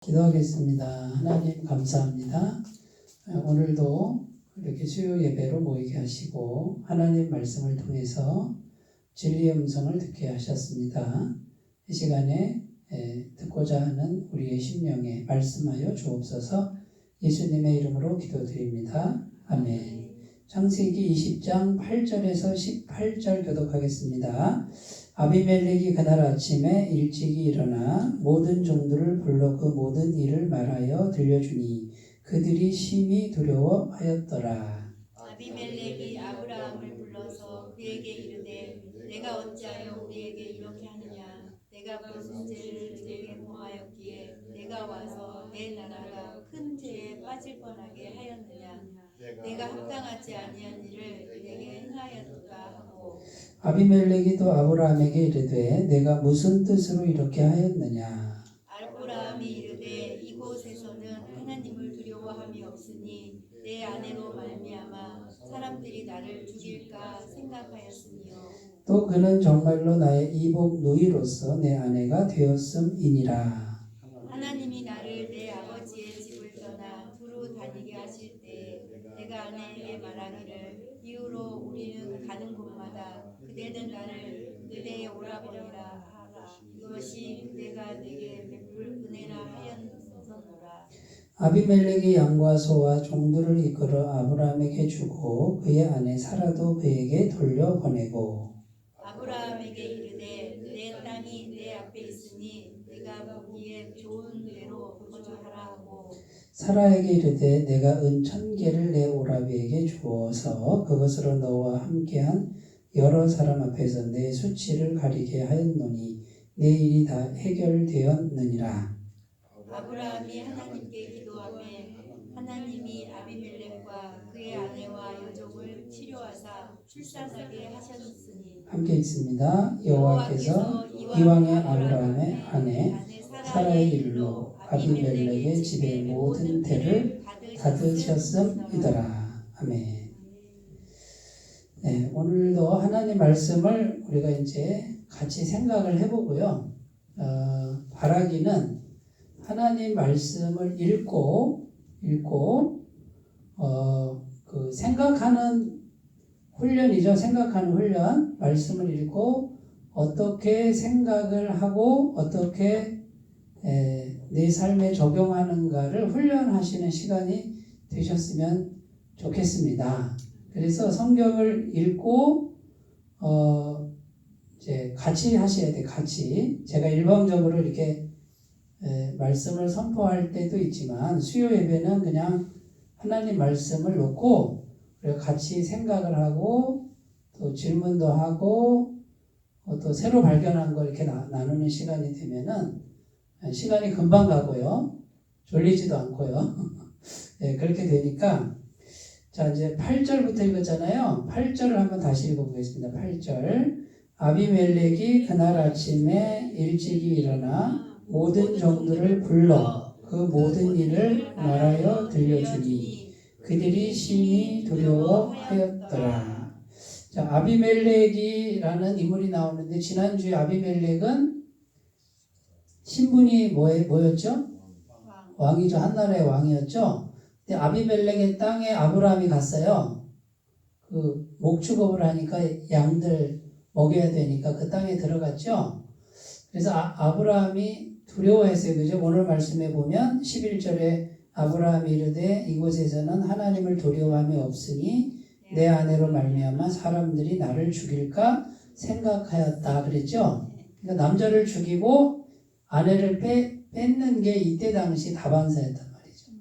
기도하겠습니다. 하나님 감사합니다. 오늘도 이렇게 수요 예배로 모이게 하시고 하나님 말씀을 통해서 진리의 음성을 듣게 하셨습니다. 이 시간에 듣고자 하는 우리의 심령에 말씀하여 주옵소서. 예수님의 이름으로 기도드립니다. 아멘. 창세기 20장 8절에서 18절 교독하겠습니다. 아비멜렉이 그날 아침에 일찍이 일어나 모든 종들을 불러 그 모든 일을 말하여 들려주니 그들이 심히 두려워하였더라. 아비멜렉이 아브라함을 불러서 그에게 이르되 내가 어찌하여 우리에게 이렇게 하느냐. 내가 무슨 죄를 내게 범하였기에 내가 와서 내 나라가 큰 죄에 빠질 뻔하게 하였느냐. 내가 합당하지 아니한 일을 내게 행하였도다 하고. 아비멜렉이 또 아브라함에게 이르되 내가 무슨 뜻으로 이렇게 하였느냐. 아브라함이 이르되 이곳에서는 하나님을 두려워함이 없으니 내 아내로 말미암아 사람들이 나를 죽일까 생각하였으며 또 그는 정말로 나의 이복 누이로서 내 아내가 되었음이니라. 하나님이 나를 내 아버지의 집을 떠나 두루 다니게 하실 때 내가 아내에게 말하기를 이후로 우리는 가는 곳마다 그대는 나를 그대의 오라버니라 하라. 이것이 그대가 내게 베풀 은혜라 하였노라. 아비멜렉이 양과 소와 종들을 이끌어 아브라함에게 주고 그의 아내 사라도 그에게 돌려보내고 아브라함에게 이르되 내 땅이 내 앞에 있으니 네가 보기에 좋은 데로 거주하라 하고 사라에게 이르되 내가 은 1,000개를 내 오라비에게 주어서 그것으로 너와 함께한 여러 사람 앞에서 내 수치를 가리게 하였노니 내 일이 다 해결되었느니라. 아브라함이 하나님께 기도하매 하나님이 아비멜렉과 그의 아내와 여종을 치료하사 출산하게 하셨으니 함께 읽습니다. 여호와께서 이왕의 아브라함의 아내 사라의 일로 아비멜렉의 집의 모든 태를 닫으셨음이더라. 아멘. 네, 오늘도 하나님 말씀을 우리가 이제 같이 생각을 해보고요. 바라기는 하나님 말씀을 읽고 그 생각하는 훈련이죠. 생각하는 훈련. 말씀을 읽고 어떻게 생각을 하고 어떻게 내 삶에 적용하는가를 훈련하시는 시간이 되셨으면 좋겠습니다. 그래서 성경을 읽고 이제 같이 하셔야 돼. 같이. 제가 일방적으로 이렇게 말씀을 선포할 때도 있지만 수요 예배는 그냥 하나님 말씀을 놓고 같이 생각을 하고 또 질문도 하고 또 새로 발견한 거 이렇게 나누는 시간이 되면은 시간이 금방 가고요. 졸리지도 않고요. 네, 그렇게 되니까 자 이제 8절부터 읽었잖아요. 8절을 한번 다시 읽어보겠습니다. 8절 아비멜렉이 그날 아침에 일찍이 일어나 모든 종들을 불러 그 모든 일을 말하여 들려주니 그들이 심히 두려워하였더라. 자, 아비멜렉이라는 인물이 나오는데 지난주에 아비멜렉은 신분이 뭐였죠? 왕이죠. 한나라의 왕이었죠. 근데 아비멜렉의 땅에 아브라함이 갔어요. 그 목축업을 하니까 양들 먹여야 되니까 그 땅에 들어갔죠. 그래서 아브라함이 두려워했어요. 그죠? 오늘 말씀에 보면 11절에 아브라함이 이르되 이곳에서는 하나님을 두려워함이 없으니 내 아내로 말미암아 사람들이 나를 죽일까 생각하였다 그랬죠. 그러니까 남자를 죽이고 아내를 뺏는 게 이때 당시 다반사였단 말이죠.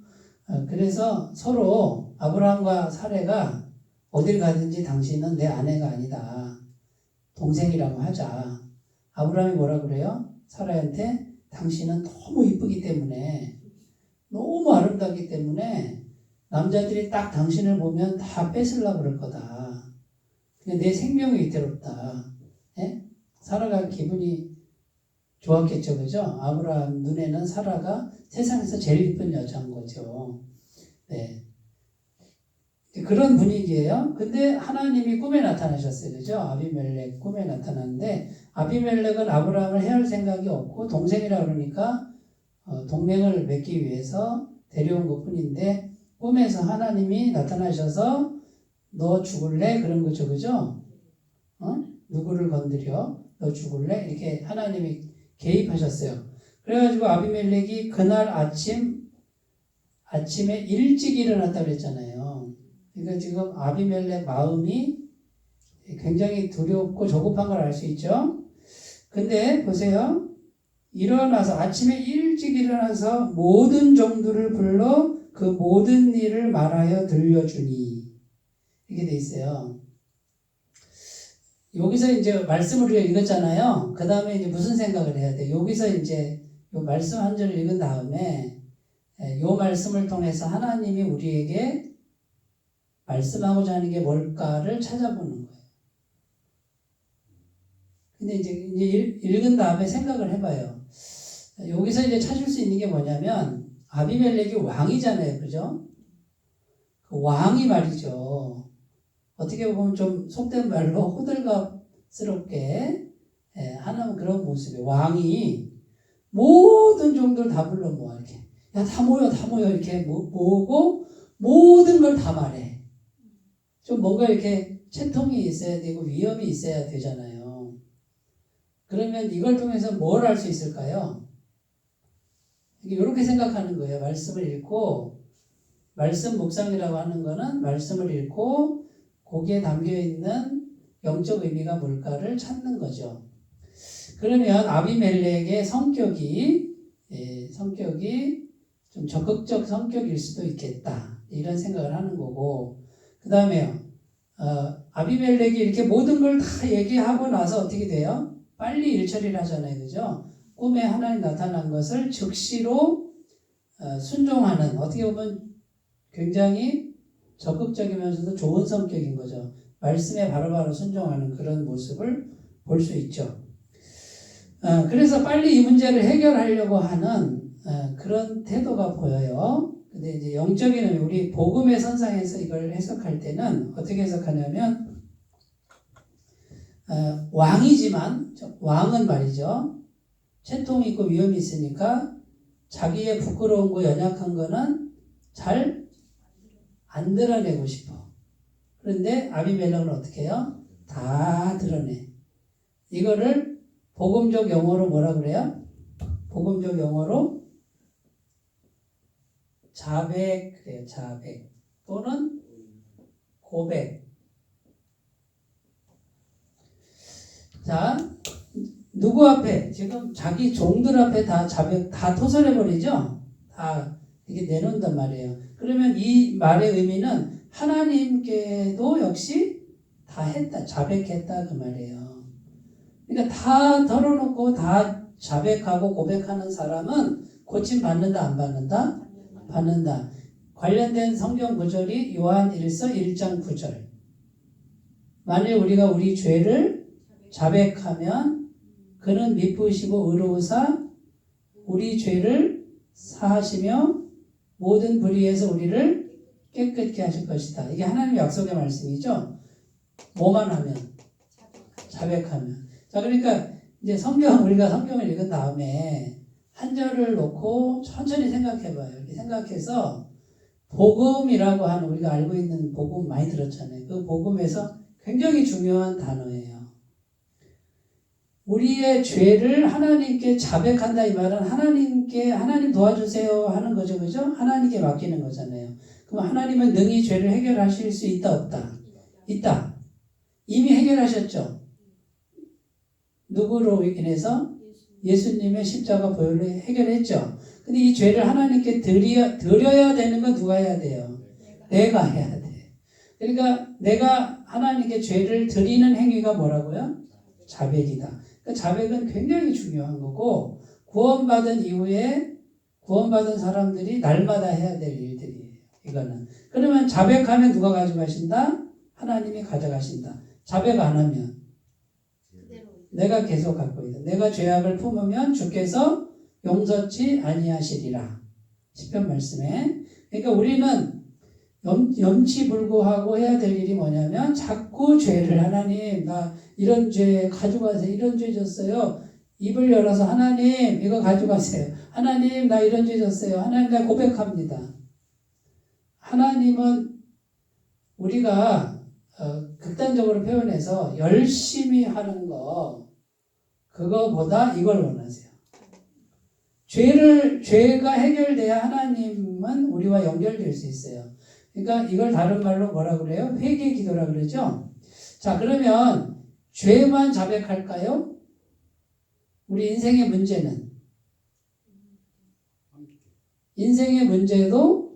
그래서 서로 아브라함과 사레가 어딜 가든지 당신은 내 아내가 아니다. 동생이라고 하자. 아브라함이 뭐라 그래요? 사라한테 당신은 너무 이쁘기 때문에 너무 아름답기 때문에 남자들이 딱 당신을 보면 다 뺏으려고 그럴 거다. 내 생명이 위태롭다. 예? 사라가 기분이 좋았겠죠. 그죠? 아브라함 눈에는 사라가 세상에서 제일 이쁜 여자인 거죠. 네. 그런 분위기예요. 근데 하나님이 꿈에 나타나셨어요. 그죠? 아비멜렉 꿈에 나타났는데 아비멜렉은 아브라함을 해할 생각이 없고 동생이라 그러니까 동맹을 맺기 위해서 데려온 것뿐인데 꿈에서 하나님이 나타나셔서 너 죽을래? 그런 거죠. 그죠? 누구를 건드려? 너 죽을래? 이렇게 하나님이 개입하셨어요. 그래가지고 아비멜렉이 그날 아침에 일찍 일어났다고 그랬잖아요. 그러니까 지금 아비멜렉 마음이 굉장히 두렵고 조급한 걸 알 수 있죠. 근데 보세요. 아침에 일찍 일어나서 모든 종들을 불러 그 모든 일을 말하여 들려주니. 이렇게 돼 있어요. 여기서 이제 말씀을 우리가 읽었잖아요. 그 다음에 이제 무슨 생각을 해야 돼? 여기서 이제 요 말씀 한 절을 읽은 다음에 요 말씀을 통해서 하나님이 우리에게 말씀하고자 하는 게 뭘까를 찾아보는 거예요. 근데 이제 읽은 다음에 생각을 해봐요. 여기서 이제 찾을 수 있는 게 뭐냐면 아비멜렉이 왕이잖아요. 그죠? 그 왕이 말이죠. 어떻게 보면 좀 속된 말로 호들갑스럽게 하는 그런 모습이에요. 왕이 모든 종들 다 불러 모아 이렇게 야 다 모여 이렇게 모으고 모든 걸 다 말해. 좀 뭔가 이렇게 채통이 있어야 되고 위험이 있어야 되잖아요. 그러면 이걸 통해서 뭘 할 수 있을까요? 이렇게 생각하는 거예요. 말씀을 읽고 말씀 묵상이라고 하는 거는 말씀을 읽고 거기에 담겨있는 영적 의미가 뭘까를 찾는 거죠. 그러면 아비멜렉의 성격이 좀 적극적 성격일 수도 있겠다. 이런 생각을 하는 거고 그 다음에요. 아비멜렉이 이렇게 모든 걸 다 얘기하고 나서 어떻게 돼요? 빨리 일처리를 하잖아요. 그죠? 꿈에 하나님 나타난 것을 즉시로 순종하는 어떻게 보면 굉장히 적극적이면서도 좋은 성격인 거죠. 말씀에 바로바로 순종하는 그런 모습을 볼 수 있죠. 그래서 빨리 이 문제를 해결하려고 하는 그런 태도가 보여요. 근데 이제 영적인 의미, 우리 복음의 선상에서 이걸 해석할 때는 어떻게 해석하냐면 왕이지만 왕은 말이죠. 채통이 있고 위험이 있으니까 자기의 부끄러운 거 연약한 거는 잘 안 드러내고 싶어. 그런데 아비멜렉은 어떻게 해요? 다 드러내. 이거를 복음적 용어로 뭐라 그래요? 복음적 용어로 자백 그래요. 자백 또는 고백. 자, 누구 앞에 지금 자기 종들 앞에 다 자백 다 토설해 버리죠. 다 이게 내놓는단 말이에요. 그러면 이 말의 의미는 하나님께도 역시 다 했다, 자백했다 그 말이에요. 그러니까 다 털어놓고 다 자백하고 고백하는 사람은 고침 받는다 안 받는다? 받는다. 관련된 성경 구절이 요한 1서 1장 9절. 만일 우리가 우리 죄를 자백하면 그는 미쁘시고 의로우사 우리 죄를 사하시며 모든 불의에서 우리를 깨끗게 하실 것이다. 이게 하나님의 약속의 말씀이죠. 뭐만 하면? 자백하면. 자, 그러니까 이제 우리가 성경을 읽은 다음에 한 절을 놓고 천천히 생각해봐요. 이렇게 생각해서 복음이라고 하는 우리가 알고 있는 복음 많이 들었잖아요. 그 복음에서 굉장히 중요한 단어예요. 우리의 죄를 하나님께 자백한다 이 말은 하나님 도와주세요 하는 거죠. 그죠? 하나님께 맡기는 거잖아요. 그럼 하나님은 능히 죄를 해결하실 수 있다 없다? 있다. 이미 해결하셨죠. 누구로 인해서? 예수님의 십자가 보혈로 해결했죠. 근데 이 죄를 하나님께 드려야 되는 건 누가 해야 돼요? 내가 해야 돼. 그러니까 내가 하나님께 죄를 드리는 행위가 뭐라고요? 자백이다. 자백은 굉장히 중요한 거고 구원받은 이후에 구원받은 사람들이 날마다 해야 될 일들이에요. 이거는. 그러면 자백하면 누가 가져가신다? 하나님이 가져가신다. 자백 안 하면 내가 계속 갖고 있다. 내가 죄악을 품으면 주께서 용서치 아니하시리라. 시편 말씀에. 그러니까 우리는 염치불구하고 해야 될 일이 뭐냐면 자꾸 죄를 하나님 나 이런 죄 가져가세요. 이런 죄 졌어요. 입을 열어서 하나님 이거 가져가세요. 하나님 나 이런 죄 졌어요. 하나님 나 고백합니다. 하나님은 우리가 극단적으로 표현해서 열심히 하는 거 그거보다 이걸 원하세요. 죄가 해결돼야 하나님은 우리와 연결될 수 있어요. 그러니까 이걸 다른 말로 뭐라 그래요? 회개 기도라 그러죠. 자, 그러면 죄만 자백할까요? 우리 인생의 문제는 인생의 문제도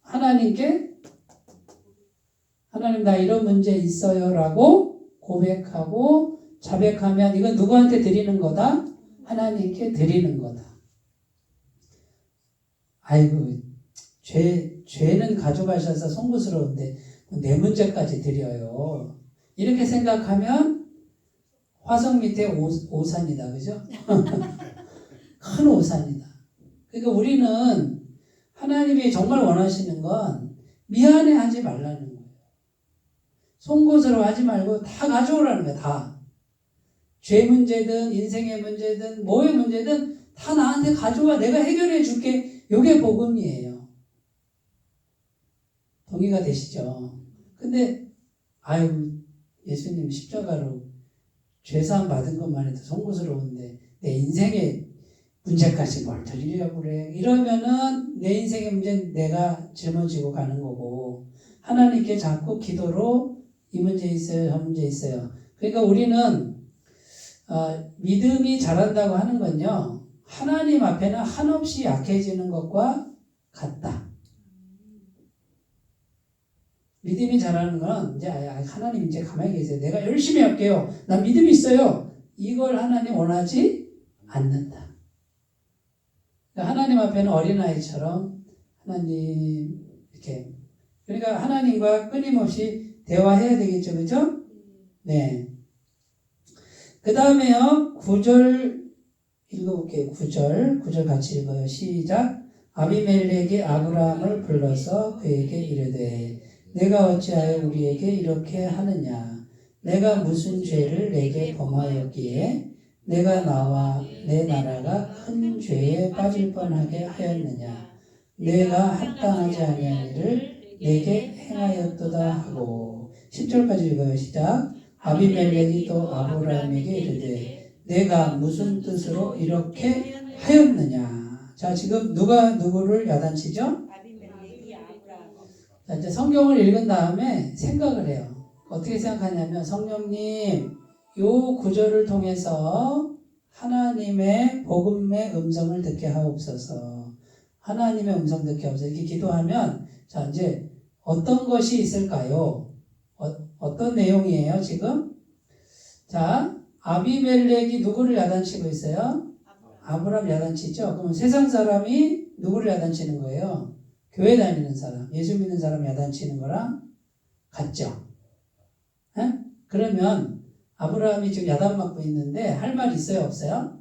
하나님께 하나님 나 이런 문제 있어요 라고 고백하고 자백하면 이건 누구한테 드리는 거다? 하나님께 드리는 거다. 아이고 죄는 가져가셔서 송구스러운데 내 문제까지 드려요. 이렇게 생각하면 화성 밑에 오산이다. 그죠? 큰 오산이다. 그러니까 우리는 하나님이 정말 원하시는 건 미안해하지 말라는 거예요. 송구스러워하지 말고 다 가져오라는 거예요. 다. 죄 문제든 인생의 문제든 뭐의 문제든 다 나한테 가져와. 내가 해결해 줄게. 이게 복음이에요. 동의가 되시죠? 근데 아유 예수님 십자가로 죄사함 받은 것만 해도 송구스러운데 내 인생의 문제까지 뭘 드리려고 그래. 이러면은 내 인생의 문제는 내가 짊어지고 가는 거고 하나님께 자꾸 기도로 이 문제 있어요. 저 문제 있어요. 그러니까 우리는 믿음이 자란다고 하는 건요. 하나님 앞에는 한없이 약해지는 것과 같다. 믿음이 자라는 건 이제 하나님 이제 가만히 계세요. 내가 열심히 할게요. 난 믿음이 있어요. 이걸 하나님 원하지 않는다. 하나님 앞에는 어린아이처럼 하나님 이렇게 그러니까 하나님과 끊임없이 대화해야 되겠죠. 그죠? 네. 그 다음에요. 9절 읽어볼게요. 9절 같이 읽어요. 시작. 아비멜렉이 아브라함을 불러서 그에게 이르되 내가 어찌하여 우리에게 이렇게 하느냐. 내가 무슨 죄를 내게 범하였기에 내가 나와 내 나라가 큰 죄에 빠질 뻔하게 하였느냐. 내가 합당하지 아니한 일을 내게 행하였도다 하고 10절까지 읽어요. 시작. 아비멜렉이 또 아브라함에게 이르되 내가 무슨 뜻으로 이렇게 하였느냐. 자, 지금 누가 누구를 야단치죠? 아비멜렉이 아브라함. 자, 이제 성경을 읽은 다음에 생각을 해요. 어떻게 생각하냐면 성령님 요 구절을 통해서 하나님의 복음의 음성을 듣게 하옵소서. 하나님의 음성 듣게 하옵소서. 이렇게 기도하면 자 이제 어떤 것이 있을까요? 어떤 내용이에요 지금? 자 아비멜렉이 누구를 야단치고 있어요? 아브라함 야단치죠. 그럼 세상 사람이 누구를 야단치는 거예요? 교회 다니는 사람, 예수 믿는 사람 야단치는 거랑 같죠. 에? 그러면 아브라함이 지금 야단맞고 있는데 할 말 있어요? 없어요?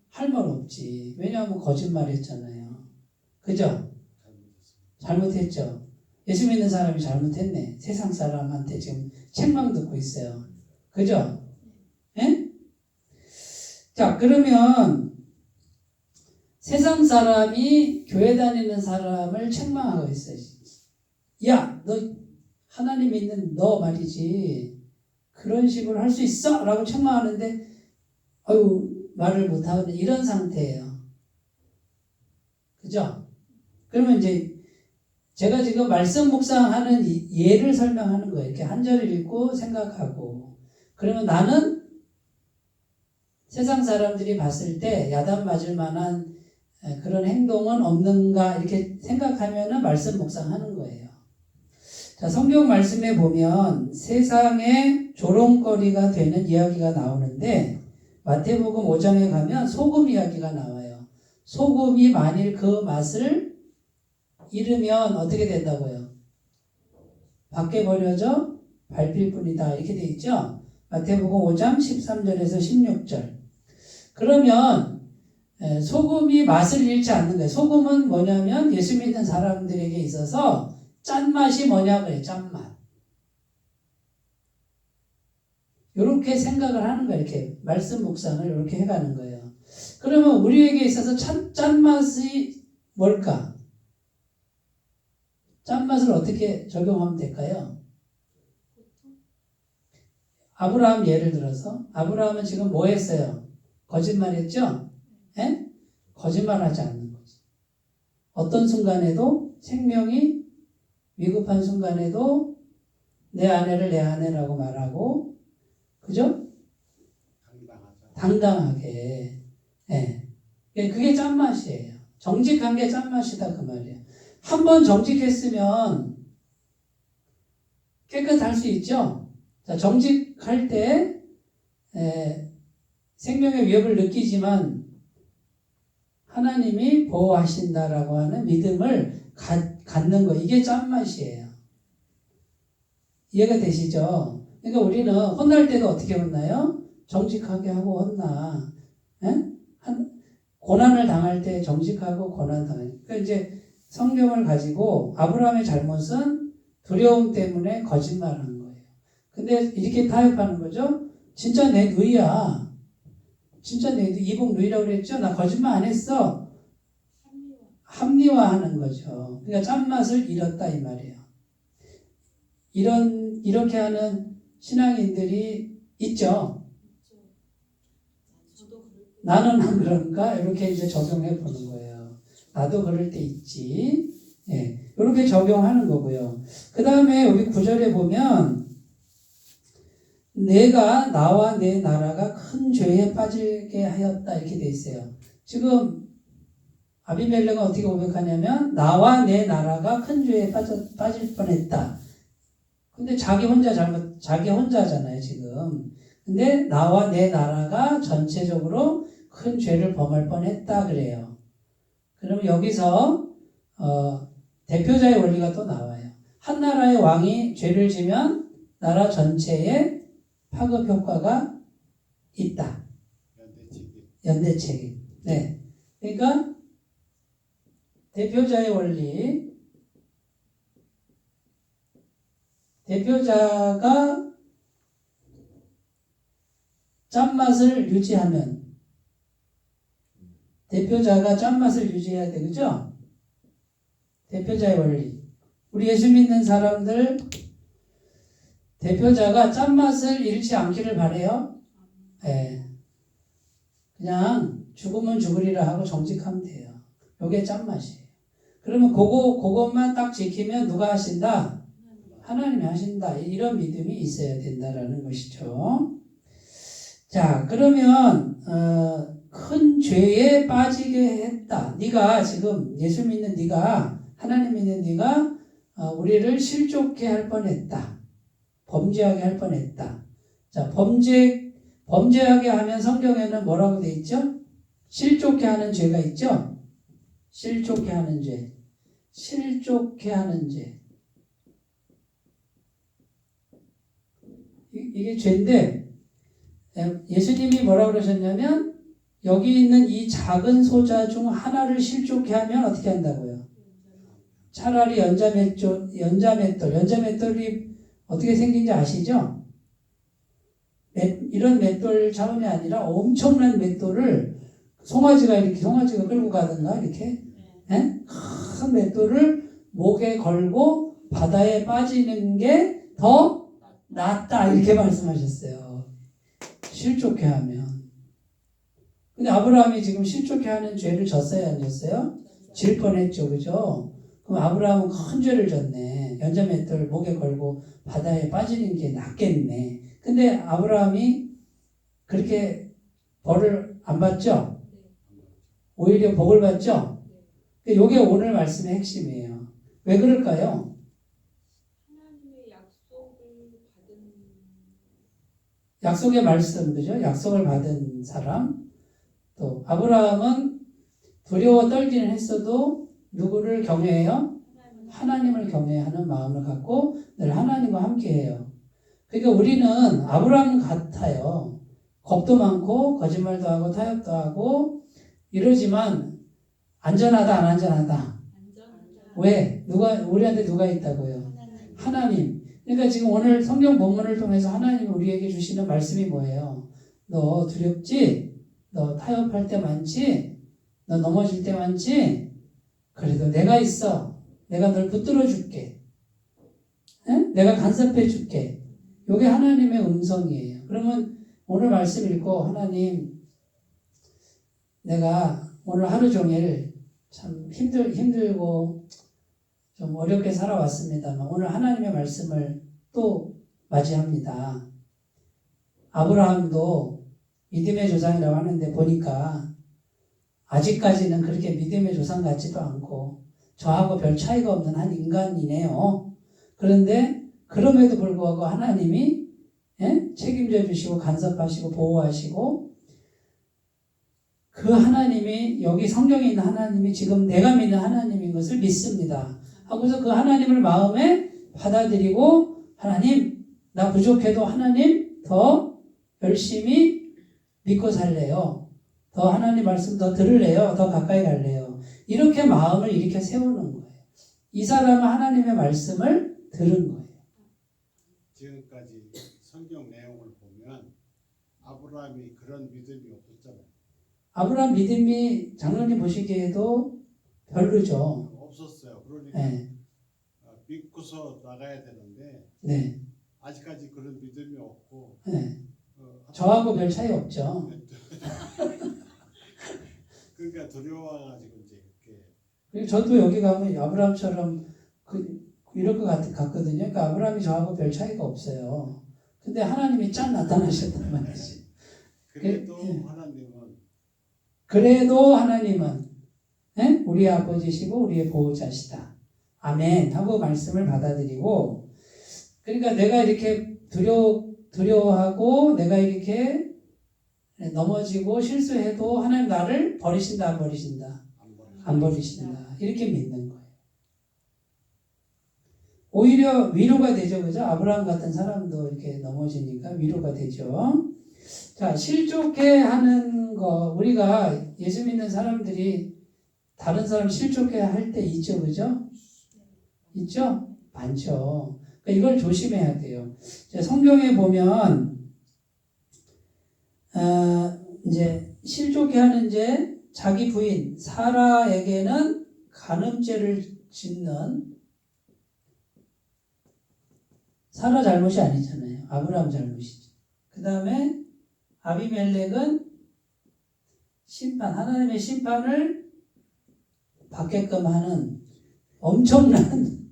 할 말 없지. 왜냐하면 거짓말했잖아요. 그죠? 잘못했죠. 예수 믿는 사람이 잘못했네. 세상 사람한테 지금 책망 듣고 있어요. 그죠? 에? 자, 그러면 세상 사람이 교회 다니는 사람을 책망하고 있어요. 야, 너 하나님 믿는 너 말이지. 그런 식으로 할 수 있어? 라고 책망하는데 아유 말을 못하거든. 이런 상태예요. 그죠? 그러면 이제 제가 지금 말씀 묵상하는 예를 설명하는 거예요. 이렇게 한 절을 읽고 생각하고 그러면 나는 세상 사람들이 봤을 때 야단 맞을 만한 그런 행동은 없는가 이렇게 생각하면은 말씀 묵상하는 거예요. 자, 성경 말씀에 보면 세상에 조롱거리가 되는 이야기가 나오는데 마태복음 5장에 가면 소금 이야기가 나와요. 소금이 만일 그 맛을 잃으면 어떻게 된다고요? 밖에 버려져 밟힐 뿐이다. 이렇게 돼 있죠. 마태복음 5장 13절에서 16절. 그러면 소금이 맛을 잃지 않는 거예요. 소금은 뭐냐면 예수 믿는 사람들에게 있어서 짠맛이 뭐냐 그래요. 짠맛. 이렇게 생각을 하는 거예요. 이렇게 말씀 묵상을 이렇게 해가는 거예요. 그러면 우리에게 있어서 짠맛이 뭘까? 짠맛을 어떻게 적용하면 될까요? 아브라함 예를 들어서 아브라함은 지금 뭐 했어요? 거짓말했죠? 예? 거짓말하지 않는 거지. 어떤 순간에도 생명이 위급한 순간에도 내 아내를 내 아내라고 말하고, 그죠? 당당하게. 예. 그게 짠맛이에요. 정직한 게 짠맛이다 그 말이에요. 한번 정직했으면 깨끗할 수 있죠. 자, 정직할 때 생명의 위협을 느끼지만 하나님이 보호하신다라고 하는 믿음을 갖는 거, 이게 짠맛이에요. 이해가 되시죠? 그러니까 우리는 혼날 때도 어떻게 혼나요? 정직하게 하고 혼나. 예? 고난을 당할 때 정직하고 고난 당할 때. 그러니까 이제 성경을 가지고 아브라함의 잘못은 두려움 때문에 거짓말하는 거예요. 근데 이렇게 타협하는 거죠. 진짜 내 누이야. 진짜 내 이복 누이라고 그랬죠. 나 거짓말 안 했어. 합리화하는 거죠. 그러니까 짠맛을 잃었다 이 말이에요. 이렇게 하는 신앙인들이 있죠. 나는 안 그런가? 이렇게 이제 적용해 보는 거예요. 나도 그럴 때 있지. 예, 이렇게 적용하는 거고요. 그 다음에 우리 9절에 보면 내가 나와 내 나라가 큰 죄에 빠지게 하였다 이렇게 돼 있어요. 지금 아비멜렉은 어떻게 고백하냐면 나와 내 나라가 큰 죄에 빠질 뻔했다. 근데 자기 혼자잖아요 지금. 근데 나와 내 나라가 전체적으로 큰 죄를 범할 뻔했다 그래요. 그러면 여기서 대표자의 원리가 또 나와요. 한 나라의 왕이 죄를 지면 나라 전체에 파급 효과가 있다. 연대 책임. 네. 그러니까 대표자의 원리. 대표자가 짠맛을 유지하면 대표자가 짠맛을 유지해야 돼. 그죠? 대표자의 원리. 우리 예수 믿는 사람들 대표자가 짠맛을 잃지 않기를 바래요. 예. 그냥 죽으면 죽으리라 하고 정직하면 돼요. 요게 짠맛이에요. 그러면 그것만 딱 지키면 누가 하신다? 하나님이 하신다. 이런 믿음이 있어야 된다라는 것이죠. 자, 그러면 큰 죄에 빠지게 했다. 네가 지금 예수 믿는 네가 하나님 믿는 네가 우리를 실족해 할 뻔했다. 범죄하게 할 뻔했다. 자, 범죄하게 하면 성경에는 뭐라고 돼 있죠? 실족해 하는 죄가 있죠? 실족해 하는 죄. 실족해 하는 죄. 이게 죄인데 예수님이 뭐라고 그러셨냐면 여기 있는 이 작은 소자 중 하나를 실족해 하면 어떻게 한다고요? 차라리 연자맷돌이 어떻게 생긴지 아시죠? 이런 맷돌 차원이 아니라 엄청난 맷돌을 송아지가 끌고 가든가 이렇게 큰 맷돌을 목에 걸고 바다에 빠지는 게 더 낫다 이렇게 말씀하셨어요. 실족해 하면. 근데 아브라함이 지금 실족해 하는 죄를 졌어요, 안 졌어요? 질 뻔했죠, 그죠? 그럼 아브라함은 큰 죄를 졌네. 연자맷돌 목에 걸고 바다에 빠지는 게 낫겠네. 근데 아브라함이 그렇게 벌을 안 받죠? 오히려 복을 받죠? 이게 오늘 말씀의 핵심이에요. 왜 그럴까요? 약속의 말씀, 그죠? 약속을 받은 사람. 또 아브라함은 두려워 떨기는 했어도 누구를 경외해요? 하나님을 경외하는 마음을 갖고 늘 하나님과 함께해요. 그러니까 우리는 아브라함 같아요. 겁도 많고 거짓말도 하고 타협도 하고 이러지만 안전하다 안 안전하다? 왜? 우리한테 누가 있다고요? 하나님. 그러니까 지금 오늘 성경 본문을 통해서 하나님이 우리에게 주시는 말씀이 뭐예요? 너 두렵지? 너 타협할 때 많지? 너 넘어질 때 많지? 그래도 내가 있어. 내가 널 붙들어 줄게. 내가 간섭해 줄게. 이게 하나님의 음성이에요. 그러면 오늘 말씀 읽고 하나님 내가 오늘 하루 종일 참 힘들고 좀 어렵게 살아왔습니다만 오늘 하나님의 말씀을 또 맞이합니다. 아브라함도 믿음의 조상이라고 하는데 보니까 아직까지는 그렇게 믿음의 조상 같지도 않고 저하고 별 차이가 없는 한 인간이네요. 그런데 그럼에도 불구하고 하나님이 책임져 주시고 간섭하시고 보호하시고 그 하나님이 여기 성경에 있는 하나님이 지금 내가 믿는 하나님인 것을 믿습니다. 하고서 그 하나님을 마음에 받아들이고 하나님 나 부족해도 하나님 더 열심히 믿고 살래요. 더 하나님 말씀 더 들을래요. 더 가까이 갈래요. 이렇게 마음을 이렇게 세우는 거예요. 이 사람은 하나님의 말씀을 들은 거예요. 지금까지 성경 내용을 보면 아브라함이 그런 믿음이 없었잖아요. 아브라함 믿음이 장로님 보시기에도 별로죠. 없었어요. 그러니까 네. 믿고서 나가야 되는데 네. 아직까지 그런 믿음이 없고 네. 저하고 별 차이 없죠. 그러니까 두려워가지고 이제 이렇게 그리고 저도 여기 가면 아브라함처럼 이럴 것 같거든요. 그러니까 아브라함이 저하고 별 차이가 없어요. 근데 하나님이 짠 나타나셨단 말이지. 그래도 하나님은 우리 아버지시고 우리의 보호자시다. 아멘 하고 말씀을 받아들이고 그러니까 내가 이렇게 두려워하고 내가 이렇게 넘어지고 실수해도 하나님 나를 버리신다 안 버리신다? 안 버리신다. 이렇게 믿는 거예요. 오히려 위로가 되죠. 그죠? 아브라함 같은 사람도 이렇게 넘어지니까 위로가 되죠. 자, 실족해 하는 거 우리가 예수 믿는 사람들이 다른 사람 실족해 할 때 있죠. 그죠? 있죠? 많죠. 그러니까 이걸 조심해야 돼요. 성경에 보면 이제 실족해 하는 이제 자기 부인 사라에게는 간음죄를 짓는 사라 잘못이 아니잖아요. 아브라함 잘못이죠. 그 다음에 아비멜렉은 하나님의 심판을 받게끔 하는 엄청난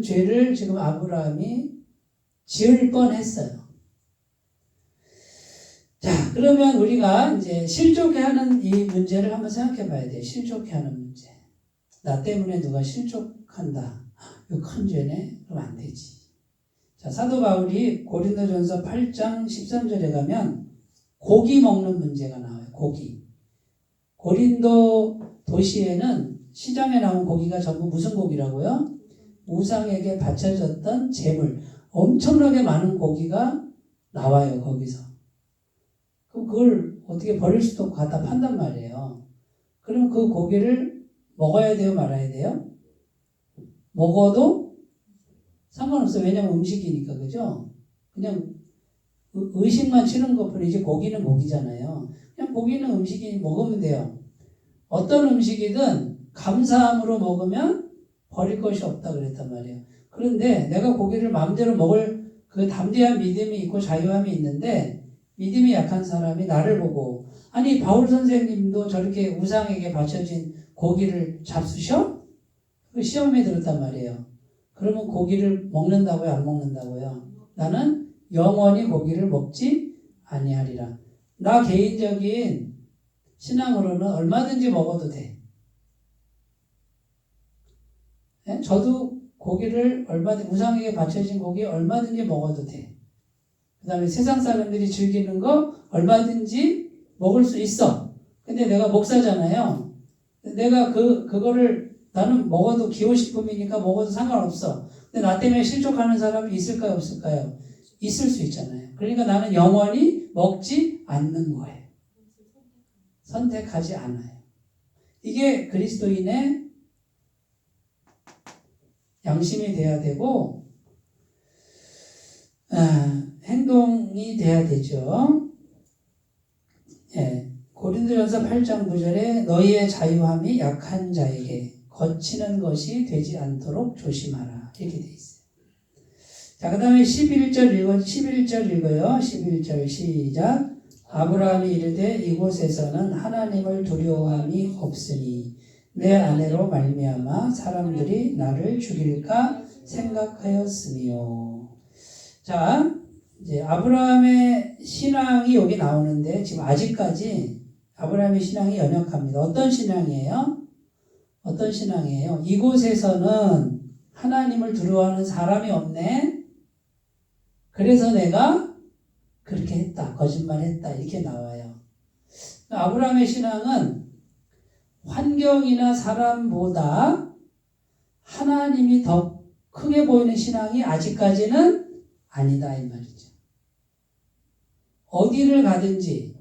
죄를 지금 아브라함이 지을 뻔했어요. 자, 그러면 우리가 이제 실족해 하는 이 문제를 한번 생각해 봐야 돼요. 실족해 하는 문제. 나 때문에 누가 실족한다. 이거 큰 죄네? 그럼 안 되지. 자, 사도 바울이 고린도전서 8장 13절에 가면 고기 먹는 문제가 나와요. 고기. 고린도 도시에는 시장에 나온 고기가 전부 무슨 고기라고요? 우상에게 바쳐졌던 제물. 엄청나게 많은 고기가 나와요. 거기서. 그럼 그걸 어떻게 버릴 수도 없고 갖다 판단 말이에요. 그럼 그 고기를 먹어야 돼요? 말아야 돼요? 먹어도 상관없어요. 왜냐면 음식이니까. 그죠? 그냥 의식만 치는 것뿐이지 고기는 고기잖아요. 그냥 고기는 음식이니 먹으면 돼요. 어떤 음식이든 감사함으로 먹으면 버릴 것이 없다 그랬단 말이에요. 그런데 내가 고기를 마음대로 먹을 그 담대한 믿음이 있고 자유함이 있는데 믿음이 약한 사람이 나를 보고 아니 바울 선생님도 저렇게 우상에게 바쳐진 고기를 잡수셔? 그 시험에 들었단 말이에요. 그러면 고기를 먹는다고요? 안 먹는다고요? 나는 영원히 고기를 먹지 아니하리라. 나 개인적인 신앙으로는 얼마든지 먹어도 돼. 저도 고기를 우상에게 바쳐진 고기 얼마든지 먹어도 돼. 그 다음에 세상 사람들이 즐기는 거 얼마든지 먹을 수 있어. 근데 내가 목사잖아요. 내가 그거를 나는 먹어도 기호식품이니까 먹어도 상관없어. 근데 나 때문에 실족하는 사람이 있을까요? 없을까요? 있을 수 있잖아요. 그러니까 나는 영원히 먹지 않는 거예요. 선택하지 않아요. 이게 그리스도인의 양심이 돼야 되고 행동이 돼야 되죠. 예, 고린도전서 8장 9절에 너희의 자유함이 약한 자에게 거치는 것이 되지 않도록 조심하라 이렇게 돼 있어요. 자, 그 다음에 11절 읽어요. 11절 시작. 아브라함이 이르되 이곳에서는 하나님을 두려워함이 없으니 내 아내로 말미암아 사람들이 나를 죽일까 생각하였으니요. 자, 이제 아브라함의 신앙이 여기 나오는데 지금 아직까지 아브라함의 신앙이 연약합니다. 어떤 신앙이에요? 어떤 신앙이에요? 이곳에서는 하나님을 두려워하는 사람이 없네. 그래서 내가 그렇게 했다, 거짓말했다 이렇게 나와요. 아브라함의 신앙은 환경이나 사람보다 하나님이 더 크게 보이는 신앙이 아직까지는 아니다 이 말이죠. 어디를 가든지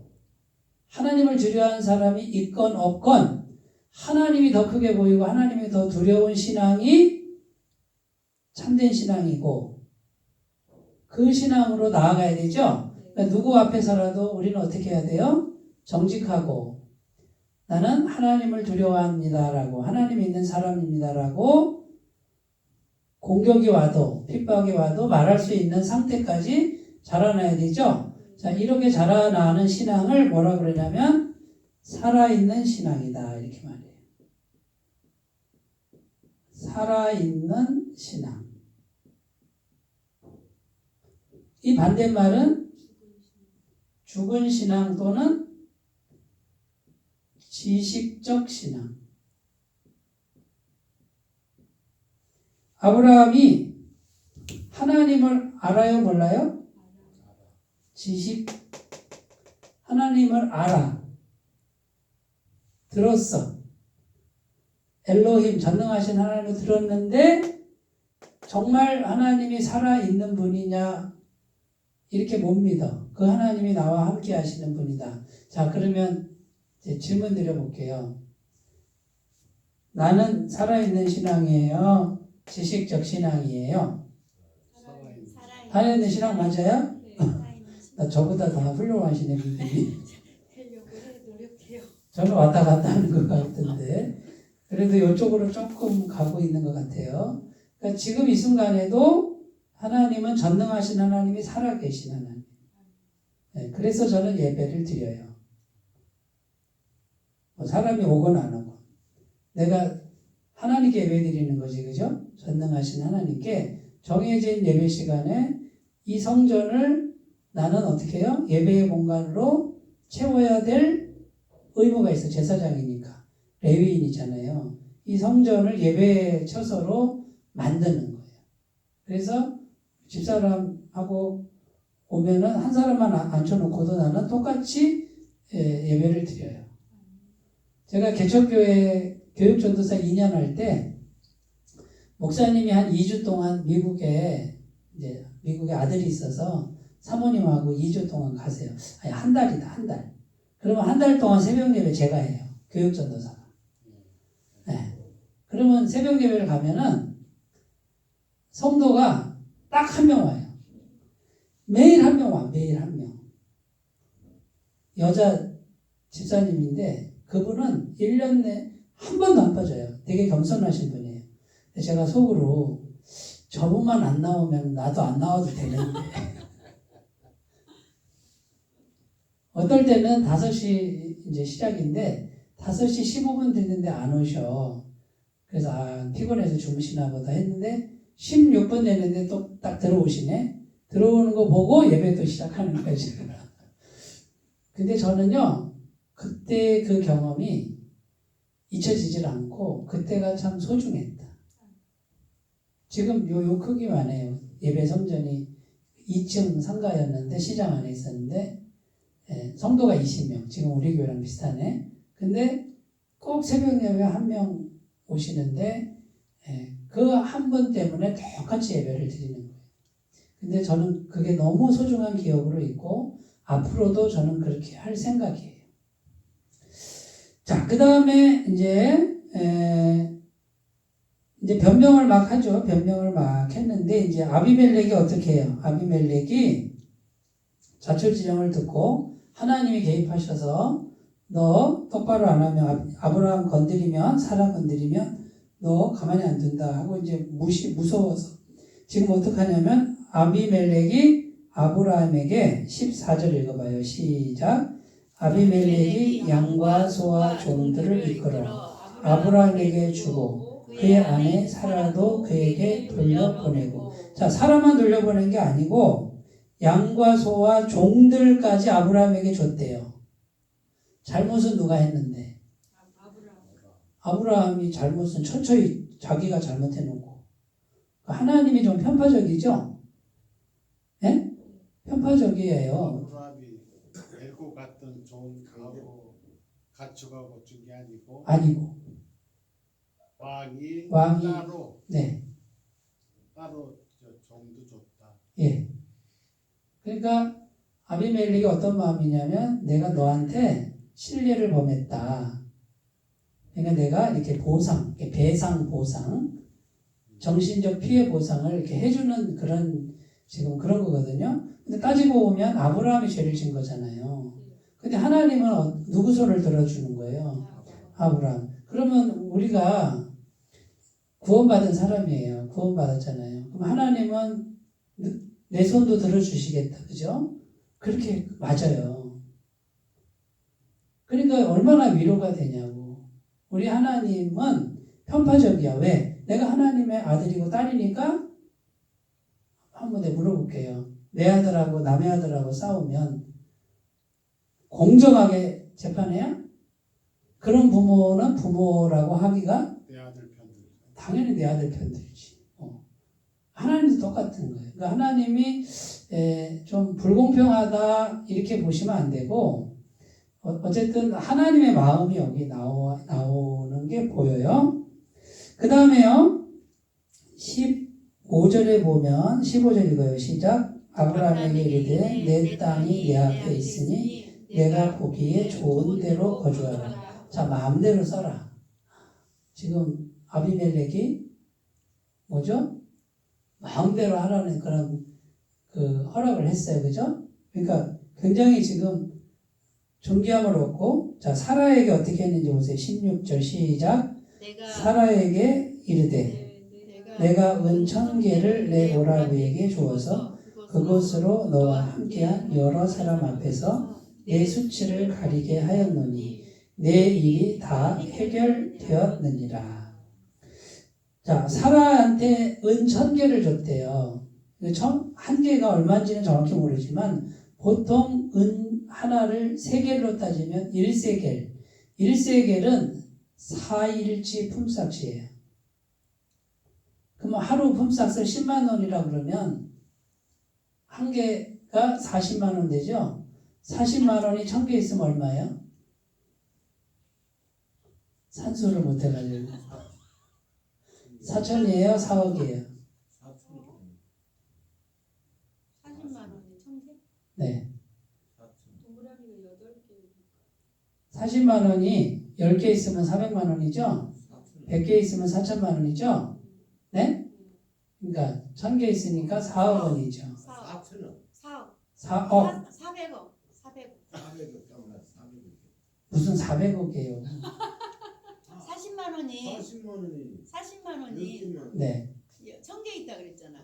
하나님을 두려워하는 사람이 있건 없건 하나님이 더 크게 보이고 하나님이 더 두려운 신앙이 참된 신앙이고 그 신앙으로 나아가야 되죠. 그러니까 누구 앞에서라도 우리는 어떻게 해야 돼요? 정직하고 나는 하나님을 두려워합니다라고 하나님 있는 사람입니다라고 공격이 와도 핍박이 와도 말할 수 있는 상태까지 자라나야 되죠. 자, 이렇게 자라나는 신앙을 뭐라 그러냐면 살아있는 신앙이다 이렇게 말해요. 살아있는 신앙. 이 반대말은 죽은 신앙 또는 지식적 신앙. 아브라함이 하나님을 알아요, 몰라요? 하나님을 알아. 들었어. 엘로힘, 전능하신 하나님을 들었는데 정말 하나님이 살아있는 분이냐 이렇게 못 믿어. 그 하나님이 나와 함께 하시는 분이다. 자, 그러면 이제 질문 드려볼게요. 나는 살아있는 신앙이에요? 지식적 신앙이에요? 살아있는 신앙 맞아요? 나 저보다 더 훌륭하시네 분들이. 저는 왔다 갔다 하는 것 같은데 그래도 이쪽으로 조금 가고 있는 것 같아요. 그러니까 지금 이 순간에도 하나님은 전능하신 하나님이 살아계신 하나님. 네, 그래서 저는 예배를 드려요. 사람이 오건 안 오건. 내가 하나님께 예배 드리는 거지, 그죠? 전능하신 하나님께 정해진 예배 시간에 이 성전을 나는 어떻게 해요? 예배의 공간으로 채워야 될 의무가 있어. 제사장이니까. 레위인이잖아요. 이 성전을 예배의 처소로 만드는 거예요. 그래서 집사람하고 오면은 한 사람만 앉혀놓고도 나는 똑같이 예배를 드려요. 제가 개척교회 교육전도사 2년 할 때 목사님이 한 2주 동안 미국에 아들이 있어서 사모님하고 2주 동안 가세요. 아니, 한 달이다, 한 달. 그러면 한 달 동안 새벽 예배 제가 해요. 교육전도사가. 네. 그러면 새벽 예배를 가면은 성도가 딱 한 명 와요. 매일 한 명 와, 매일 한 명. 여자 집사님인데 그분은 1년 내 한 번도 안 빠져요. 되게 겸손하신 분이에요. 제가 속으로 저분만 안 나오면 나도 안 나와도 되는데. 어떨 때는 5시 이제 시작인데 5시 15분 됐는데 안 오셔. 그래서 피곤해서 주무시나 보다 했는데 16분 됐는데 또 딱 들어오시네. 들어오는 거 보고 예배도 시작하는 거지. 근데 저는요, 그때 그 경험이 잊혀지질 않고 그때가 참 소중했다. 지금 요 크기만 해요. 예배 성전이 2층 상가였는데 시장 안에 있었는데 성도가 20명. 지금 우리 교회랑 비슷하네. 근데 꼭 새벽 예배 한 명 오시는데 그 한 분 때문에 똑같이 예배를 드리는 거예요. 근데 저는 그게 너무 소중한 기억으로 있고 앞으로도 저는 그렇게 할 생각이에요. 자, 그 다음에 이제 이제 변명을 막 하죠. 변명을 막 했는데 이제 아비멜렉이 어떻게 해요? 아비멜렉이 자초지종을 듣고 하나님이 개입하셔서 너 똑바로 안 하면 아브라함 건드리면 사라 건드리면 너 가만히 안 둔다 하고 이제 무서워서 지금 어떻게 하냐면 아비멜렉이 아브라함에게 14절 읽어봐요. 시작. 아비멜렉이 양과 소와 종들을 이끌어 아브라함에게 주고 그의 아내 사라도 그에게 돌려보내고. 자, 사라만 돌려보낸 게 아니고 양과 소와 종들까지 아브라함에게 줬대요. 잘못은 누가 했는데? 아브라함이 잘못은 철저히 자기가 잘못해놓고. 하나님이 좀 편파적이죠? 예? 편파적이에요. 아브라함이 데리고 갔던 종하고 가축하고 준 게 아니고 아니고. 왕이 네. 따로 종도 줬다. 예. 그러니까 아비멜렉이 어떤 마음이냐면 내가 너한테 신뢰를 범했다. 그러니까 내가 이렇게 보상, 이렇게 배상 보상, 정신적 피해 보상을 이렇게 해주는 그런 지금 그런 거거든요. 근데 따지고 보면 아브라함이 죄를 진 거잖아요. 근데 하나님은 누구 손을 들어주는 거예요? 아브라함. 그러면 우리가 구원받은 사람이에요. 구원받았잖아요. 그럼 하나님은 내 손도 들어주시겠다. 그죠? 그렇게 맞아요. 그러니까 얼마나 위로가 되냐고. 우리 하나님은 편파적이야. 왜? 내가 하나님의 아들이고 딸이니까 한번 내가 물어볼게요. 내 아들하고 남의 아들하고 싸우면 공정하게 재판해야? 그런 부모는 부모라고 하기가 내 아들 편들. 당연히 내 아들 편들지. 하나님도 똑같은 거예요. 그러니까 하나님이 좀 불공평하다 이렇게 보시면 안 되고 어쨌든 하나님의 마음이 여기 나오는 게 보여요. 그 다음에요. 15절에 보면 15절 읽어요. 시작. 아브라함에게 이르되 내 땅이 내 앞에 있으니 내가 보기에 좋은 데로 거주하라. 자, 마음대로 써라. 지금 아비멜렉이 뭐죠? 마음대로 하라는 그런 그 허락을 했어요. 그죠? 그러니까 굉장히 지금 존귀함을 얻고, 자, 사라에게 어떻게 했는지 보세요. 16절 시작. 사라에게 이르되 내가 은 1000개를 내 오라비에게 주어서 그것으로 너와 함께한 여러 사람 앞에서 내 수치를 가리게 하였노니 내 일이 다 해결되었느니라. 자, 사라한테 은 1000개를 줬대요. 한 개가 얼마인지는 정확히 모르지만 보통 은 하나를 3개로 따지면 1세겔. 1세겔은 4일치 품삯이에요. 그러면 하루 품삯을 10만 원이라고 그러면 한 개가 40만 원 되죠? 40만 원이 1000개 있으면 얼마예요? 산수를 못 해가지고 4천이에요? 4억이에요? 40만 원에 1000개? 네. 40만 원이 10개 있으면 400만 원이죠? 100개 있으면 4천만 원이죠? 네? 그러니까 1000개 있으니까 4억 원이죠. 4억. 400억. 400억. 무슨 400억이에요? 40만 원이 네. 1000개 있다 그랬잖아.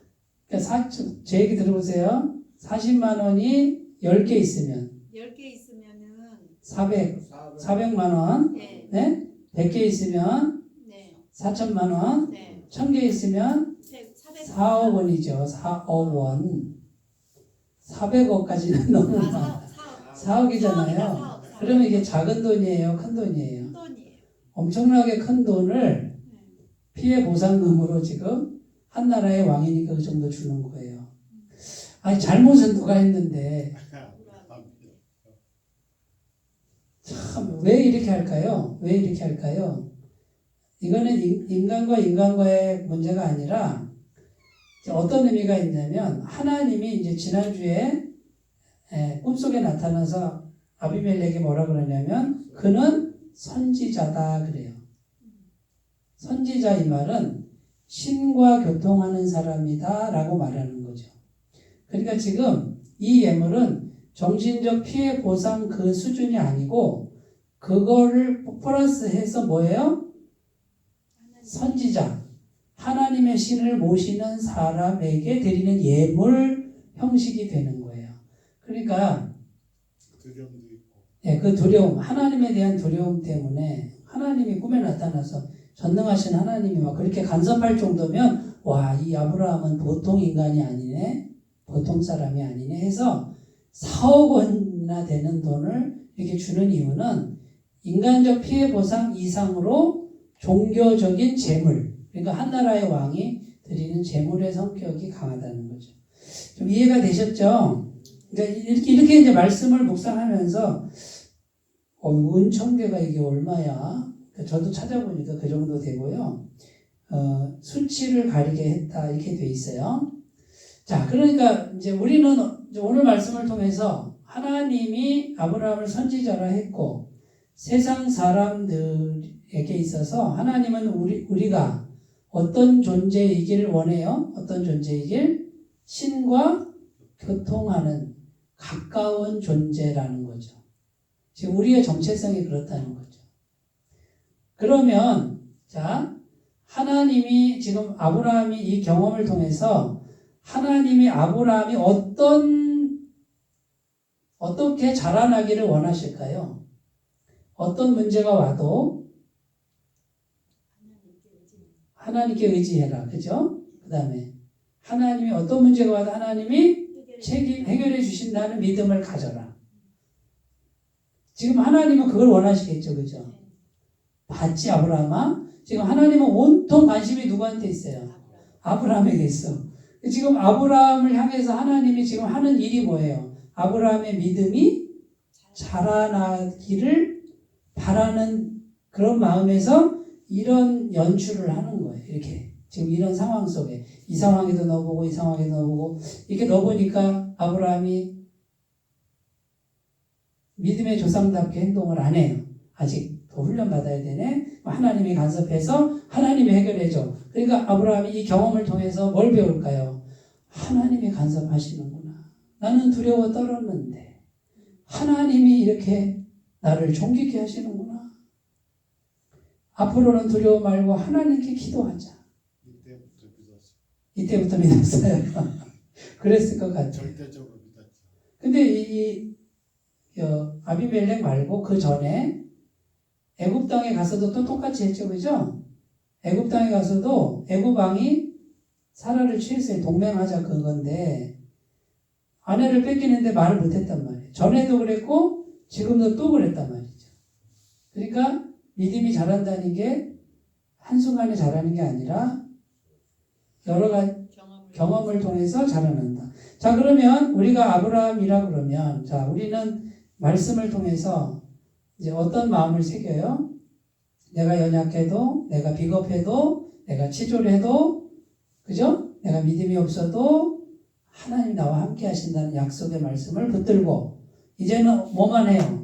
그러니까 제 얘기 들어보세요. 40만 원이 10개 있으면 10개 있으면은 400만 원. 네. 네? 100개 있으면 네. 4천만 원. 네. 1000개 있으면 400억. 4억 원이죠. 4억 원. 400억까지는 너무 많아. 4억이잖아요. 그러면 이게 작은 돈이에요? 큰 돈이에요? 큰 돈이에요. 엄청나게 큰 돈을 피해 보상금으로 지금 한 나라의 왕이니까 그 정도 주는 거예요. 아니, 잘못은 누가 했는데 참 왜 이렇게 할까요? 왜 이렇게 할까요? 이거는 인간과 인간과의 문제가 아니라 어떤 의미가 있냐면 하나님이 이제 지난주에 꿈속에 나타나서 아비멜렉이 뭐라 그러냐면 그는 선지자다 그래요. 선지자 이 말은 신과 교통하는 사람이다 라고 말하는 거죠. 그러니까 지금 이 예물은 정신적 피해 보상 그 수준이 아니고 그거를 플러스해서 뭐예요? 선지자, 하나님의 신을 모시는 사람에게 드리는 예물 형식이 되는 거예요. 그러니까 두려움도 있고. 예, 그 두려움, 하나님에 대한 두려움 때문에 하나님이 꿈에 나타나서 전능하신 하나님이 막 그렇게 간섭할 정도면 와, 이 아브라함은 보통 인간이 아니네, 보통 사람이 아니네 해서 4억 원이나 되는 돈을 이렇게 주는 이유는 인간적 피해 보상 이상으로 종교적인 재물, 그러니까 한 나라의 왕이 드리는 재물의 성격이 강하다는 거죠. 좀 이해가 되셨죠? 그러니까 이렇게 이제 말씀을 묵상하면서 은총대가 이게 얼마야? 저도 찾아보니까 그 정도 되고요. 수치를 가리게 했다 이렇게 돼 있어요. 자, 그러니까 이제 우리는 오늘 말씀을 통해서 하나님이 아브라함을 선지자라 했고 세상 사람들에게 있어서 하나님은 우리가 어떤 존재이기를 원해요? 어떤 존재이길? 신과 교통하는 가까운 존재라는 거죠. 지금 우리의 정체성이 그렇다는 거죠. 그러면 자, 하나님이 지금 아브라함이 이 경험을 통해서 하나님이 아브라함이 어떻게 자라나기를 원하실까요? 어떤 문제가 와도 하나님께 의지해라. 그죠? 그 다음에 하나님이 어떤 문제가 와도 하나님이 해결해 주신다는 믿음을 가져라. 지금 하나님은 그걸 원하시겠죠. 그죠? 봤지 아브라함아? 지금 하나님은 온통 관심이 누구한테 있어요? 아브라함에게 있어. 지금 아브라함을 향해서 하나님이 지금 하는 일이 뭐예요? 아브라함의 믿음이 자라나기를 바라는 그런 마음에서 이런 연출을 하는 거예요. 이렇게 지금 이런 상황 속에 이 상황에도 넣어보고 이 상황에도 넣어보고 이렇게 넣어보니까 아브라함이 믿음의 조상답게 행동을 안 해요. 아직 더 훈련받아야 되네. 하나님이 간섭해서 하나님이 해결해줘. 그러니까 아브라함이 이 경험을 통해서 뭘 배울까요? 하나님이 간섭하시는구나. 나는 두려워 떨었는데 하나님이 이렇게 나를 존귀케 하시는구나. 앞으로는 두려워 말고 하나님께 기도하자. 이때부터 믿었어요. 그랬을 것 같아요. 절대적으로 믿었죠. 근데 아비멜렉 말고 그 전에 애굽 땅에 가서도 또 똑같이 했죠. 그죠? 애굽 땅에 가서도 애굽 왕이 사라를 취했어요. 동맹하자 그건데 아내를 뺏기는데 말을 못했단 말이에요. 전에도 그랬고 지금도 또 그랬단 말이죠. 그러니까 믿음이 자란다는 게 한순간에 자라는 게 아니라 여러 가지 경험을 통해서 자라난다. 자, 그러면 우리가 아브라함이라 그러면 자, 우리는 말씀을 통해서 이제 어떤 마음을 새겨요? 내가 연약해도, 내가 비겁해도, 내가 치졸해도, 그죠? 내가 믿음이 없어도 하나님 나와 함께 하신다는 약속의 말씀을 붙들고 이제는 뭐만 해요?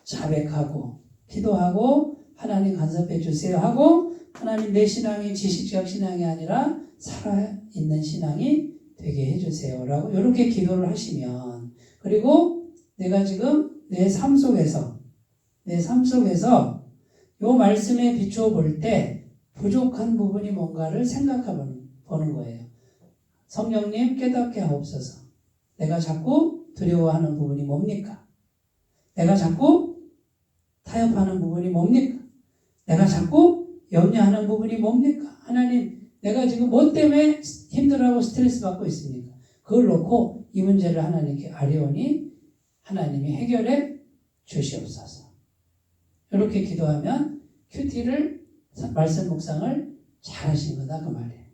자백하고 기도하고 하나님 간섭해 주세요 하고 하나님 내 신앙이 지식적 신앙이 아니라 살아있는 신앙이 되게 해주세요 라고 이렇게 기도를 하시면 그리고 내가 지금 내 삶 속에서 요 말씀에 비추어 볼 때 부족한 부분이 뭔가를 생각해 보는 거예요. 성령님 깨닫게 하옵소서. 내가 자꾸 두려워하는 부분이 뭡니까? 내가 자꾸 타협하는 부분이 뭡니까? 내가 자꾸 염려하는 부분이 뭡니까? 하나님, 내가 지금 뭐 때문에 힘들어하고 스트레스 받고 있습니까? 그걸 놓고 이 문제를 하나님께 아뢰오니 하나님이 해결해 주시옵소서. 이렇게 기도하면 큐티를 말씀 묵상을 잘 하신 거다 그 말이에요.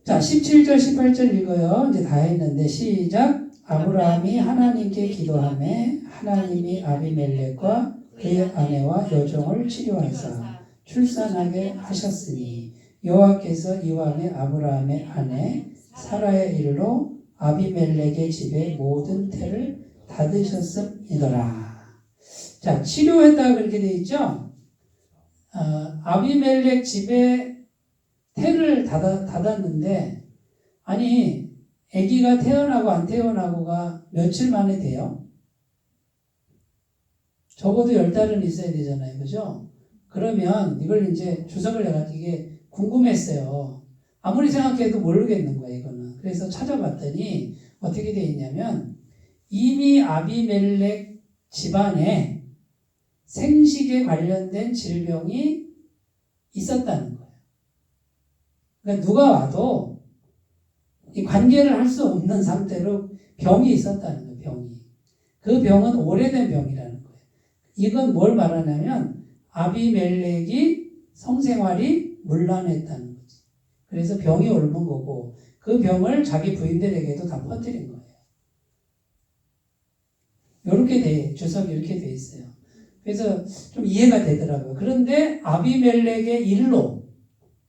자, 17절 18절 읽어요. 이제 다 했는데 시작. 아브라함이 하나님께 기도하매 하나님이 아비멜렉과 그의 아내와 여종을 치료하사 출산하게 하셨으니 여호와께서 이왕에 아브라함의 아내 사라의 일로 아비멜렉의 집에 모든 태를 닫으셨음이더라. 자, 치료했다 그렇게 돼 있죠. 아비멜렉 집에 태 닫았는데 아니 아기가 태어나고 안 태어나고가 며칠 만에 돼요? 적어도 10달은 있어야 되잖아요. 그죠? 그러면 이걸 이제 주석을 해가지고 이게 궁금했어요. 아무리 생각해도 모르겠는 거예요. 이거는. 그래서 찾아봤더니 어떻게 되어 있냐면 이미 아비멜렉 집안에 생식에 관련된 질병이 있었다는 거예요. 그러니까 누가 와도 이 관계를 할 수 없는 상태로 병이 있었다는 거예요. 병이. 그 병은 오래된 병이라는 거예요. 이건 뭘 말하냐면 아비멜렉이 성생활이 문란했다는 거지. 그래서 병이 옮은 거고 그 병을 자기 부인들에게도 다 퍼뜨린 거예요. 주석이 이렇게 돼 있어요. 그래서 좀 이해가 되더라고요. 그런데 아비멜렉의 일로,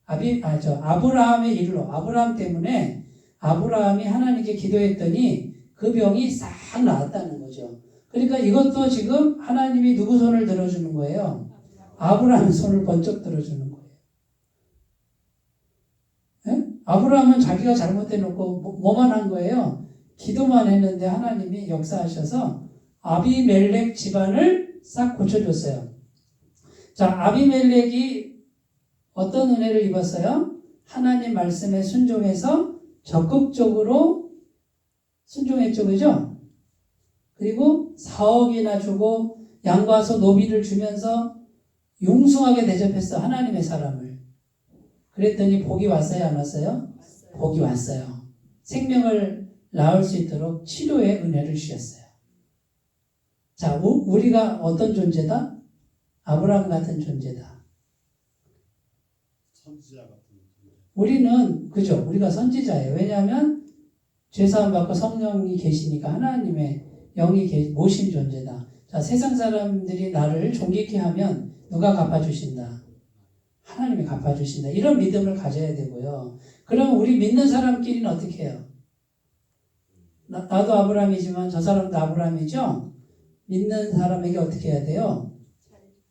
아브라함의 일로, 아브라함 때문에 아브라함이 하나님께 기도했더니 그 병이 싹 나았다는 거죠. 그러니까 이것도 지금 하나님이 누구 손을 들어주는 거예요? 아브라함 손을 번쩍 들어주는 거예요. 네? 아브라함은 자기가 잘못해놓고 뭐만 한 거예요? 기도만 했는데 하나님이 역사하셔서 아비멜렉 집안을 싹 고쳐줬어요. 자, 아비멜렉이 어떤 은혜를 입었어요? 하나님 말씀에 순종해서 적극적으로 순종했죠. 그죠? 그리고 4억이나 주고 양과 소 노비를 주면서 융숭하게 대접했어. 하나님의 사람을. 그랬더니 복이 왔어요? 안 왔어요? 복이 왔어요. 생명을 낳을 수 있도록 치료의 은혜를 주셨어요. 자, 우리가 어떤 존재다? 아브라함 같은 존재다. 선지자 같은 존재. 우리는 그죠? 우리가 선지자예요. 왜냐하면 죄사함 받고 성령이 계시니까 하나님의 영이 모신 존재다. 자, 세상 사람들이 나를 존귀케 하면 누가 갚아주신다? 하나님이 갚아주신다. 이런 믿음을 가져야 되고요. 그럼 우리 믿는 사람끼리는 어떻게 해요? 나도 아브라함이지만 저 사람도 아브라함이죠? 믿는 사람에게 어떻게 해야 돼요?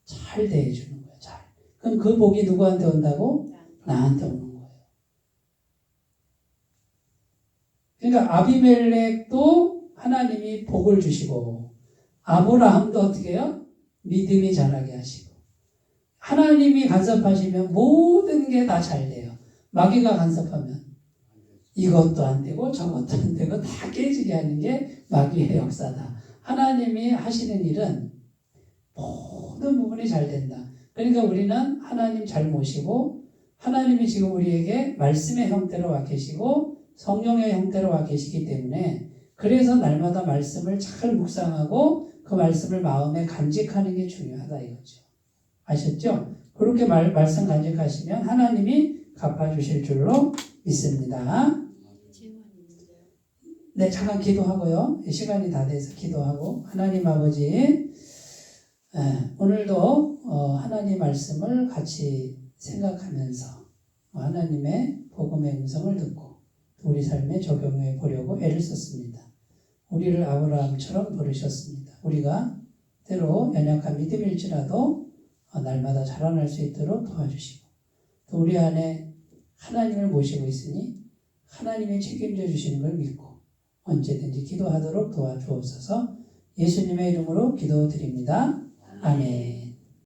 잘 대해주는 거예요. 잘. 그럼 그 복이 누구한테 온다고? 나한테 오는 거예요. 그러니까 아비멜렉도 하나님이 복을 주시고 아브라함도 어떻게 해요? 믿음이 자라게 하시고 하나님이 간섭하시면 모든 게 다 잘 돼요. 마귀가 간섭하면 이것도 안 되고 저것도 안 되고 다 깨지게 하는 게 마귀의 역사다. 하나님이 하시는 일은 모든 부분이 잘 된다. 그러니까 우리는 하나님 잘 모시고 하나님이 지금 우리에게 말씀의 형태로 와 계시고 성령의 형태로 와 계시기 때문에 그래서 날마다 말씀을 잘 묵상하고 그 말씀을 마음에 간직하는 게 중요하다 이거죠. 아셨죠? 그렇게 말씀 간직하시면 하나님이 갚아주실 줄로 믿습니다. 네, 잠깐 기도하고요. 시간이 다 돼서 기도하고 하나님 아버지 오늘도 하나님 말씀을 같이 생각하면서 하나님의 복음의 음성을 듣고 우리 삶에 적용해 보려고 애를 썼습니다. 우리를 아브라함처럼 부르셨습니다. 우리가 때로 연약한 믿음일지라도 날마다 자라날 수 있도록 도와주시고 또 우리 안에 하나님을 모시고 있으니 하나님이 책임져 주시는 걸 믿고 언제든지 기도하도록 도와주옵소서. 예수님의 이름으로 기도드립니다. 아멘.